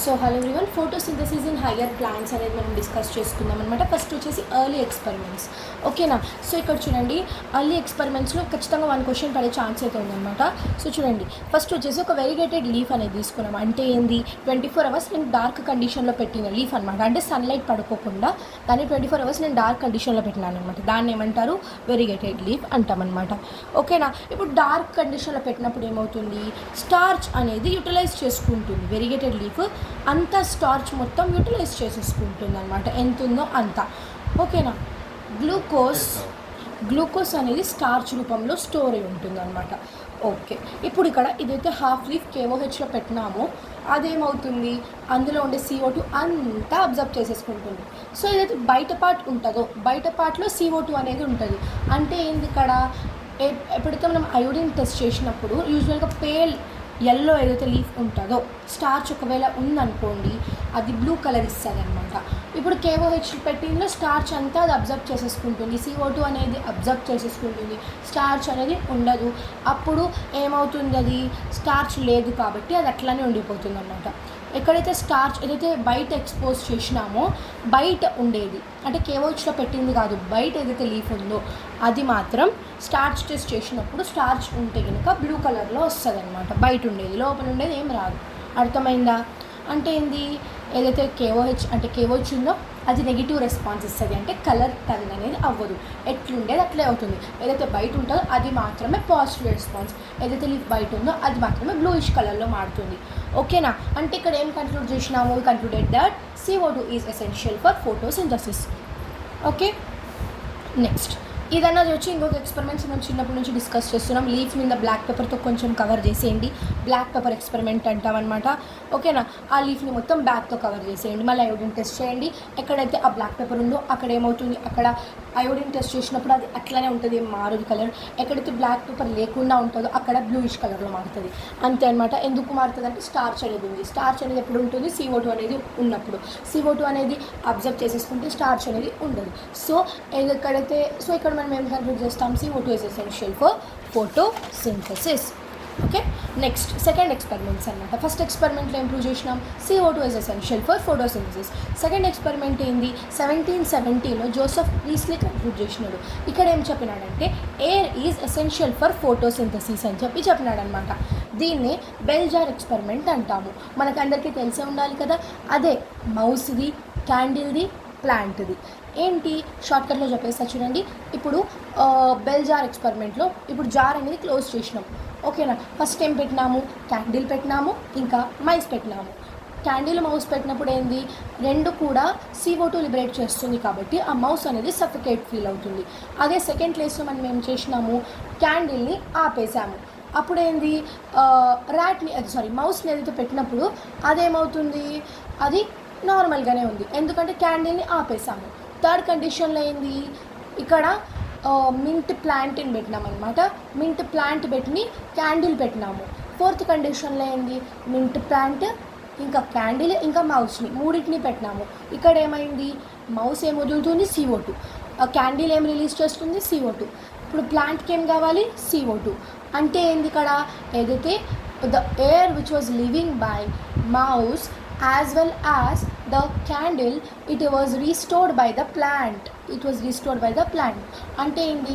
So hello everyone, photosynthesis in higher plants అనేది మనం discuss చేసుకుందాం అనమాట. ఫస్ట్ వచ్చేసి ఎర్లీ ఎక్స్పెరిమెంట్స్. ఓకేనా? సో ఇక్కడ చూడండి, ఎర్లీ ఎక్స్పెరిమెంట్స్లో ఖచ్చితంగా 1 క్వశ్చన్ పడే ఛాన్స్ అయితే ఉందన్నమాట. సో చూడండి, ఫస్ట్ వచ్చేసి ఒక వెరిగేటెడ్ లీఫ్ అనేది తీసుకున్నాం. అంటే ఏంది, 24 అవర్స్ నేను డార్క్ కండిషన్లో పెట్టిన లీఫ్ అనమాట. అంటే సన్లైట్ పడుకోకుండా దాన్ని 24 అవర్స్ నేను డార్క్ కండిషన్లో పెట్టినాను అనమాట. దాన్ని ఏమంటారు, వెరిగేటెడ్ లీఫ్ అంటామన్నమాట. ఓకేనా? ఇప్పుడు డార్క్ కండిషన్లో పెట్టినప్పుడు ఏమవుతుంది, స్టార్చ్ అనేది యూటిలైజ్ చేసుకుంటుంది. వెరిగేటెడ్ లీఫ్ అంతా స్టార్చ్ మొత్తం యూటిలైజ్ చేసేసుకుంటుంది అనమాట, ఎంత ఉందో అంత. ఓకేనా? గ్లూకోజ్ అనేది స్టార్చ్ రూపంలో స్టోర్ అయి ఉంటుంది అనమాట. ఓకే, ఇప్పుడు ఇక్కడ ఇదైతే హాఫ్ లీఫ్ KOHలో పెట్టినామో అదేమవుతుంది, అందులో ఉండే CO2 అంతా అబ్జర్వ్ చేసేసుకుంటుంది. సో ఏదైతే బయట పార్ట్ ఉంటుందో, బయట పార్ట్లో CO2 అనేది ఉంటుంది. అంటే ఏంది, ఇక్కడ ఎప్పుడైతే మనం అయోడిన్ టెస్ట్ చేసినప్పుడు యూజువల్గా పేల్ ఎల్లో ఏదైతే లీఫ్ ఉంటుందో, స్టార్చ్ ఒకవేళ ఉందనుకోండి, అది బ్లూ కలర్ ఇస్తుంది అనమాట. ఇప్పుడు KOH పెట్టిందో స్టార్చ్ అంతా అది అబ్జర్వ్ చేసేసుకుంటుంది, CO2 అనేది అబ్జర్వ్ చేసేసుకుంటుంది, స్టార్చ్ అనేది ఉండదు. అప్పుడు ఏమవుతుంది, అది స్టార్చ్ లేదు కాబట్టి అది అట్లానే ఉండిపోతుంది అనమాట. ఎక్కడైతే స్టార్చ్ ఏదైతే బయట ఎక్స్పోజ్ చేసినామో, బయట ఉండేది అంటే KOHలో పెట్టింది కాదు, బయట ఏదైతే లీఫ్ ఉందో అది మాత్రం స్టార్చ్ టెస్ట్ చేసినప్పుడు స్టార్చ్ ఉంటే కనుక బ్లూ కలర్లో వస్తుంది అనమాట. బయట ఉండేది, లోపల ఉండేది ఏం రాదు. అర్థమైందా? అంటే ఏంది, ఏదైతే KOH ఉందో అది నెగిటివ్ రెస్పాన్స్ ఇస్తుంది, అంటే కలర్ టర్న్ అనేది అవ్వదు, ఎట్లుండేది అట్లే అవుతుంది. ఏదైతే బయట ఉంటుందో అది మాత్రమే పాజిటివ్ రెస్పాన్స్, ఏదైతే లీఫ్ బయట ఉందో అది మాత్రమే బ్లూయిష్ కలర్లో మారుతుంది. ఓకేనా? అంటే ఇక్కడ ఏం కన్క్లూడ్ చేసినాము, concluded that CO2 is essential for photosynthesis. Okay, next ఇదన్నది వచ్చి ఇంకొక ఎక్స్పెరిమెంట్స్ మనం చిన్నప్పటి నుంచి డిస్కస్ చేస్తున్నాం. లీఫ్ మీద బ్లాక్ పేపర్తో కొంచెం కవర్ చేసేయండి, బ్లాక్ పేపర్ ఎక్స్పెరిమెంట్ అంటామన్నమాట. ఓకేనా? ఆ లీఫ్ని మొత్తం బ్యాక్తో కవర్ చేసేయండి, మళ్ళీ అయోడిన్ టెస్ట్ చేయండి. ఎక్కడైతే ఆ బ్లాక్ పేపర్ ఉందో అక్కడ ఏమవుతుంది, అక్కడ అయోడిన్ టెస్ట్ చేసినప్పుడు అది అట్లనే ఉంటుంది, ఏం మారుది కలర్. ఎక్కడైతే బ్లాక్ పేపర్ లేకుండా ఉంటుందో అక్కడ బ్లూయిష్ కలర్లో మారుతుంది. అంతే అనమాట. ఎందుకు మారుతుంది అంటే స్టార్చ్ అనేది ఉంది. స్టార్చ్ అనేది ఎప్పుడు ఉంటుంది, CO2 అనేది ఉన్నప్పుడు. CO2 అనేది అబ్జర్వ్ చేసేసుకుంటే స్టార్చ్ అనేది ఉండదు. సో ఇక్కడ మనం ఏం కన్క్లూడ్ చేస్తాం, CO2 is essential for photosynthesis. Okay, next second experiments అనమాట. ఫస్ట్ ఎక్స్పెరిమెంట్లో ఏం ప్రూవ్ చేసినాం, CO2 is essential for photosynthesis. Second experiment ఏంది, 1770లో జోసెఫ్ ప్రీస్లీ కన్క్లూడ్ చేసినాడు. ఇక్కడ ఏం చెప్పినాడంటే air is essential for photosynthesis అని చెప్పినాడు అనమాట. దీన్నే బెల్ జార్ ఎక్స్పెరిమెంట్ అంటాము. మనకందరికీ తెలిసే ఉండాలి కదా, అదే మౌస్ది, క్యాండిల్ది, ప్లాంట్ది. ఏంటి షార్ట్కట్లో చెప్పేస్తా చూడండి. ఇప్పుడు బెల్ జార్ ఎక్స్పెరిమెంట్లో ఇప్పుడు జార్ అనేది క్లోజ్ చేసినాం. ఓకేనా? ఫస్ట్ ఏం పెట్టినాము, క్యాండిల్ పెట్టినాము, ఇంకా మైస్ పెట్టినాము. క్యాండిల్ మౌస్ పెట్టినప్పుడు ఏంది, రెండు కూడా CO2 లిబరేట్ చేస్తుంది కాబట్టి ఆ మౌస్ అనేది సఫికేట్ ఫీల్ అవుతుంది. అదే సెకండ్ ప్లేస్లో మనం ఏం చేసినాము, క్యాండిల్ని ఆపేసాము. అప్పుడు ఏంది, మౌస్ని ఏదైతే పెట్టినప్పుడు అదేమవుతుంది, అది నార్మల్గానే ఉంది, ఎందుకంటే క్యాండిల్ని ఆపేసాము. థర్డ్ కండిషన్లో ఏంది, ఇక్కడ మింట్ ప్లాంట్ని పెట్టినాం అనమాట. మింట్ ప్లాంట్ పెట్టి క్యాండిల్ పెట్టినాము. ఫోర్త్ కండిషన్లో ఏంది, మింట్ ప్లాంట్, ఇంకా క్యాండిల్, ఇంకా మౌస్ని మూడింటిని పెట్టినాము. ఇక్కడ ఏమైంది, మౌస్ ఏం వదులుతుంది, CO2, క్యాండిల్ ఏం రిలీజ్ చేస్తుంది, CO2. ఇప్పుడు ప్లాంట్కి ఏం కావాలి, CO2. అంటే ఏంది, ఇక్కడ ఏదైతే the air which was living by mouse as well as the candle, it was restored by the plant. అంటే ఏంటి,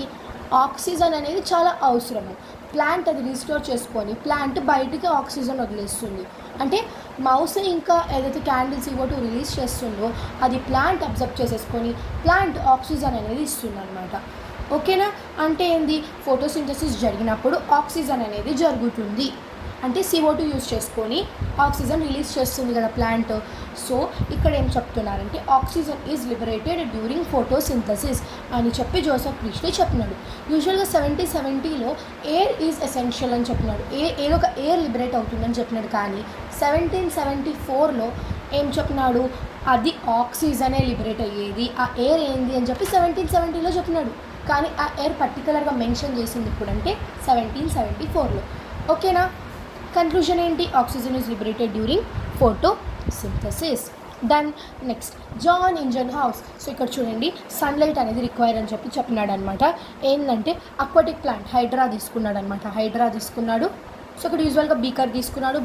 ఆక్సిజన్ అనేది చాలా అవసరము. ప్లాంట్ అది రీస్టోర్ చేసుకొని ప్లాంట్ బయటికి ఆక్సిజన్ వదిలేస్తుంది. అంటే మౌస్ ఇంకా ఏదైతే క్యాండిల్ CO2 రిలీజ్ చేస్తుందో అది ప్లాంట్ అబ్జర్వ్ చేసేసుకొని ప్లాంట్ ఆక్సిజన్ అనేది ఇస్తుంది అనమాట. ఓకేనా? అంటే ఏంది, ఫోటోసింథసిస్ జరిగినప్పుడు ఆక్సిజన్ అనేది జరుగుతుంది. అంటే CO2 యూజ్ చేసుకొని ఆక్సిజన్ రిలీజ్ చేస్తుంది కదా ప్లాంట్. సో ఇక్కడ ఏం చెప్తున్నారంటే oxygen is liberated during photosynthesis అని చెప్పి జోసెఫ్ ప్రీస్లీ చెప్పినాడు. యూజువల్గా 1770లో ఎయిర్ ఈజ్ ఎసెన్షియల్ అని చెప్పినాడు, ఏదో ఒక ఎయిర్ లిబరేట్ అవుతుందని చెప్పినాడు. కానీ 1774లో ఏం చెప్పినాడు, అది ఆక్సిజనే లిబరేట్ అయ్యేది, ఆ ఎయిర్ ఏంది అని చెప్పి 1770లో చెప్పినాడు. కానీ ఆ ఎయిర్ పర్టికులర్గా మెన్షన్ చేసింది ఇప్పుడంటే 1774లో. ఓకేనా? కన్క్లూజన్ ఏంటి, oxygen is liberated during photosynthesis. Then next Jan Ingenhousz. So ఇక్కడ చూడండి, సన్లైట్ అనేది రిక్వైర్ అని చెప్పినాడు అనమాట. ఏంటంటే అక్వాటిక్ ప్లాంట్ హైడ్రా తీసుకున్నాడు అనమాట. సో ఇక్కడ యూజువల్గా బీకర్ తీసుకున్నాడు,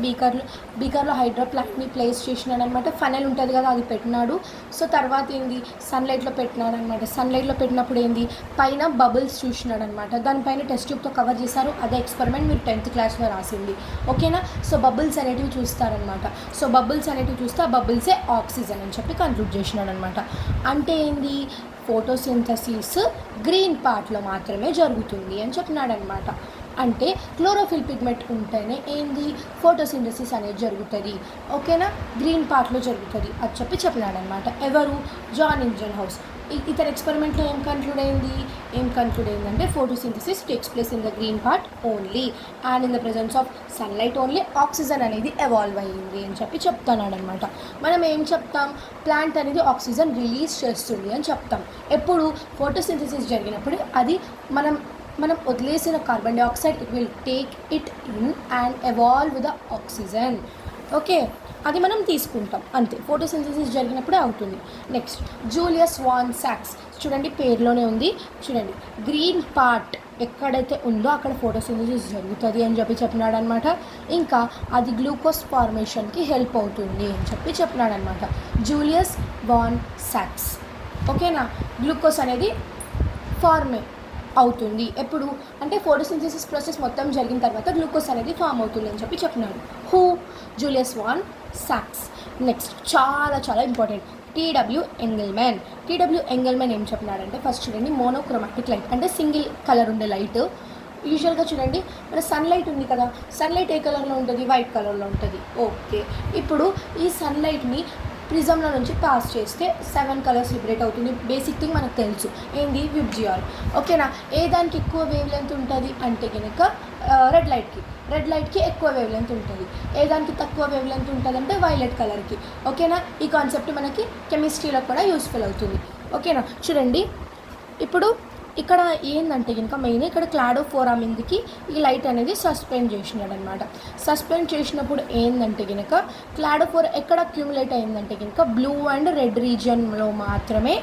బీకర్లో హైడ్రా ప్లాంట్ని ప్లేస్ చేసినాడు అనమాట. ఫనెల్ ఉంటుంది కదా అది పెట్టినాడు. సో తర్వాత ఏంది సన్లైట్లో పెట్టినాడు అనమాట. సన్లైట్లో పెట్టినప్పుడు ఏంది పైన బబుల్స్ చూసినాడు అనమాట. దానిపైన టెస్ట్ ట్యూబ్తో కవర్ చేశారు. అదే ఎక్స్పెరిమెంట్ మీరు 10th క్లాస్లో రాసింది, ఓకేనా. సో బబుల్స్ అనేటివి చూస్తారనమాట. సో బబుల్స్ అనేటివి చూస్తే ఆ బబుల్సే ఆక్సిజన్ అని చెప్పి కన్క్లూడ్ చేసినాడు అనమాట. అంటే ఏంది ఫోటోసింథసిస్ గ్రీన్ పార్ట్లో మాత్రమే జరుగుతుంది అని చెప్పినాడు అనమాట. అంటే క్లోరోఫిల్ పిగ్మెంట్ ఉంటేనే ఏంది ఫోటోసింథసిస్ అనేది జరుగుతుంది, ఓకేనా, గ్రీన్ పార్ట్లో జరుగుతుంది అని చెప్పినాడు అనమాట. ఎవరు? జాన్ ఇంజన్హౌస్. ఇతర ఎక్స్పెరిమెంట్లో ఏం కన్క్లూడ్ అయిందంటే photosynthesis takes place in the green part only and in the presence of sunlight only oxygen అనేది ఎవాల్వ్ అయ్యింది అని చెప్తున్నాడు అనమాట. మనం ఏం చెప్తాం? ప్లాంట్ అనేది ఆక్సిజన్ రిలీజ్ చేస్తుంది అని చెప్తాం. ఎప్పుడు? ఫోటోసింథసిస్ జరిగినప్పుడు అది మనం వదిలేసిన carbon dioxide it will take it in and evolve the oxygen, okay, అది మనం తీసుకుంటాం అంతే. ఫోటోసింథసిస్ జరిగినప్పుడే అవుతుంది. నెక్స్ట్ జూలియస్ వాన్ సాక్స్. చూడండి పేరులోనే ఉంది, చూడండి గ్రీన్ పార్ట్ ఎక్కడైతే ఉందో అక్కడ ఫోటోసింథసిస్ జరుగుతుంది అని చెప్పినాడు అనమాట. ఇంకా అది గ్లూకోజ్ ఫార్మేషన్కి హెల్ప్ అవుతుంది అని చెప్పినాడు అనమాట. జూలియస్ వాన్ సాక్స్, ఓకేనా. గ్లూకోజ్ అనేది ఫార్మే అవుతుంది ఎప్పుడు అంటే ఫోటోసింథసిస్ ప్రాసెస్ మొత్తం జరిగిన తర్వాత గ్లూకోజ్ అనేది ఫామ్ అవుతుంది అని చెప్పినాడు. హూ? జూలియస్ వాన్ సాక్స్. నెక్స్ట్ చాలా ఇంపార్టెంట్ టీడబ్ల్యూ ఎంగెల్మెన్ ఏం చెప్పినాడంటే ఫస్ట్ చూడండి మోనోక్రోమాటిక్ లైట్ అంటే సింగిల్ కలర్ ఉండే లైట్. యూజువల్గా చూడండి మన సన్లైట్ ఉంది కదా, సన్లైట్ ఏ కలర్లో ఉంటుంది? వైట్ కలర్లో ఉంటుంది, ఓకే. ఇప్పుడు ఈ సన్లైట్ని ప్రిజంలో నుంచి పాస్ చేస్తే 7 కలర్స్ లిబరేట్ అవుతుంది. బేసిక్ థింగ్ మనకు తెలుసు ఏంది? విబ్జియాల్, ఓకేనా. ఏ దానికి ఎక్కువ వేవ్ లెంత్ ఉంటుంది అంటే కనుక రెడ్ లైట్కి ఎక్కువ వేవ్ లెంత్ ఉంటుంది. ఏ దానికి తక్కువ వేవ్ లెంత్ ఉంటుంది అంటే వైలెట్ కలర్కి, ఓకేనా. ఈ కాన్సెప్ట్ మనకి కెమిస్ట్రీలో కూడా యూస్ఫుల్ అవుతుంది, ఓకేనా. చూడండి ఇప్పుడు ఇక్కడ ఏంటంటే కనుక మెయిన్ ఇక్కడ క్లాడోఫోరా మీదకి ఈ లైట్ అనేది సస్పెండ్ చేసినాడు అనమాట. సస్పెండ్ చేసినప్పుడు ఏంటంటే కనుక క్లాడోఫోరా ఎక్కడ అక్యుములేట్ అయిందంటే కనుక బ్లూ అండ్ రెడ్ రీజియన్లో మాత్రమే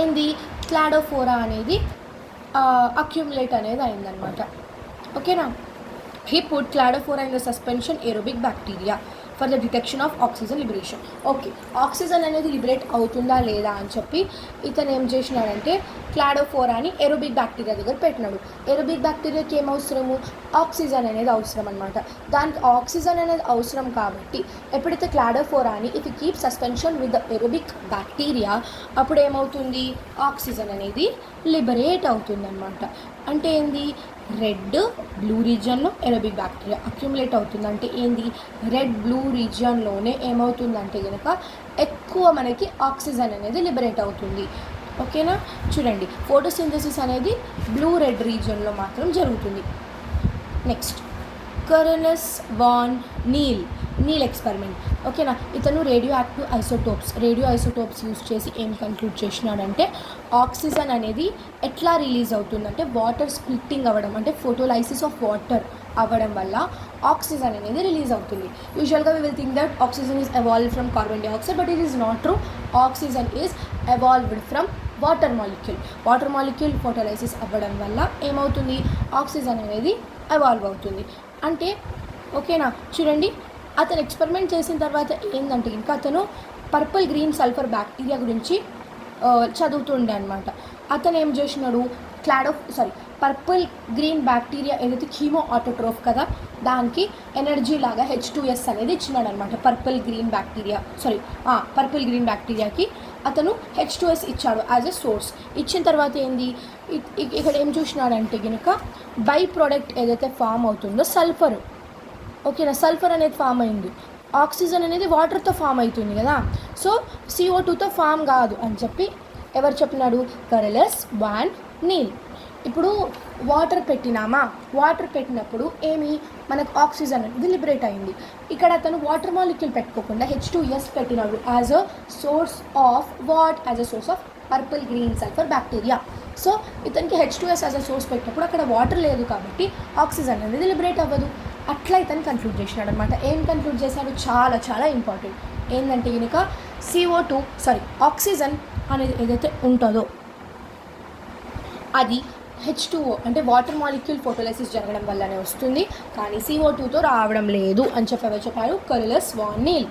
ఏంది క్లాడోఫోరా అనేది అక్యుములేట్ అనేది అయిందనమాట, ఓకేనా. He put cladophora in the suspension aerobic bacteria for the detection of oxygen liberation. Okay, oxygen అనేది లిబరేట్ అవుతుందా లేదా అని చెప్పి ఇతను ఏం చేసినాడంటే క్లాడోఫోరాని ఏరోబిక్ బ్యాక్టీరియా దగ్గర పెట్టినాడు. ఏరోబిక్ బ్యాక్టీరియాకి ఏం అవసరము? ఆక్సిజన్ అనేది అవసరం అనమాట. దానికి ఆక్సిజన్ అనేది అవసరం కాబట్టి ఎప్పుడైతే క్లాడోఫోరాని if you keep suspension with the aerobic bacteria అప్పుడు ఏమవుతుంది? ఆక్సిజన్ అనేది లిబరేట్ అవుతుంది అనమాట. అంటే ఏంది? రెడ్ బ్లూ రీజియన్లో ఏరోబిక్ బ్యాక్టీరియా అక్యుములేట్ అవుతుంది. అంటే ఏంది? రెడ్ బ్లూ రీజియన్లోనే ఏమవుతుందంటే కనుక ఎక్కువ మనకి ఆక్సిజన్ అనేది లిబరేట్ అవుతుంది, ఓకేనా. చూడండి ఫోటోసింథసిస్ అనేది బ్లూ రెడ్ రీజియన్లో మాత్రం జరుగుతుంది. నెక్స్ట్ కర్నెస్ వాన్ నీల్ ఎక్స్పెరిమెంట్, ఓకేనా. ఇతను రేడియో ఐసోటోప్స్ యూజ్ చేసి ఏం కన్క్లూడ్ చేసినాడంటే ఆక్సిజన్ అనేది ఎట్లా రిలీజ్ అవుతుందంటే వాటర్ స్ప్లిట్టింగ్ అవ్వడం అంటే ఫోటోలైసిస్ ఆఫ్ వాటర్ అవ్వడం వల్ల ఆక్సిజన్ అనేది రిలీజ్ అవుతుంది. యూజువల్గా we will think that oxygen is evolved from carbon dioxide, but it is not true. Oxygen is evolved from water molecule photolysis అవ్వడం వల్ల ఏమవుతుంది? ఆక్సిజన్ అనేది ఎవాల్వ్ అవుతుంది. అంటే ఓకేనా. చూడండి అతను ఎక్స్పెరిమెంట్ చేసిన తర్వాత ఏంటంటే ఇంకా అతను పర్పుల్ గ్రీన్ సల్ఫర్ బ్యాక్టీరియా గురించి చదువుతుండే అనమాట. అతను ఏం చేసినాడు? పర్పుల్ గ్రీన్ బ్యాక్టీరియా ఏదైతే కీమో ఆటోట్రోఫ్ కదా దానికి ఎనర్జీ లాగా H2S అనేది ఇచ్చినాడు అనమాట. పర్పుల్ గ్రీన్ బ్యాక్టీరియాకి అతను H2S ఇచ్చాడు యాజ్ ఎ సోర్స్. ఇచ్చిన తర్వాత ఏంది ఇక్కడ ఏం చూసినాడంటే కనుక బై ప్రోడక్ట్ ఏదైతే ఫామ్ అవుతుందో సల్ఫర్, ఓకేనా. సల్ఫర్ అనేది ఫామ్ అయింది. ఆక్సిజన్ అనేది వాటర్తో ఫామ్ అవుతుంది కదా, సో CO2తో ఫామ్ కాదు అని చెప్పి ఎవరు చెప్పినాడు? కర్నెస్ వాన్ నీల్. ఇప్పుడు వాటర్ పెట్టినప్పుడు మనకు ఆక్సిజన్ అనేది లిబరేట్ అయింది. ఇక్కడ అతను వాటర్ మాలిక్యూల్ పెట్టుకోకుండా H2S పెట్టినాడు as a source of purple green sulphur bacteria. So ఇతనికి H2S యాజ్ అ సోర్స్ పెట్టినప్పుడు అక్కడ వాటర్ లేదు కాబట్టి ఆక్సిజన్ అనేది లిబరేట్ అవ్వదు. అట్లా ఇతను కన్క్లూడ్ చేసినాడు అనమాట. ఏం కన్క్లూడ్ చేశాడు? చాలా ఇంపార్టెంట్ ఏంటంటే కనుక ఆక్సిజన్ అనేది ఏదైతే ఉంటుందో అది H2O అంటే వాటర్ మాలిక్యూల్ ఫోటోలైసిస్ జరగడం వల్లనే వస్తుంది, కానీ CO2తో రావడం లేదు అని చెప్పారు కర్నల్ స్వాన్ నీల్.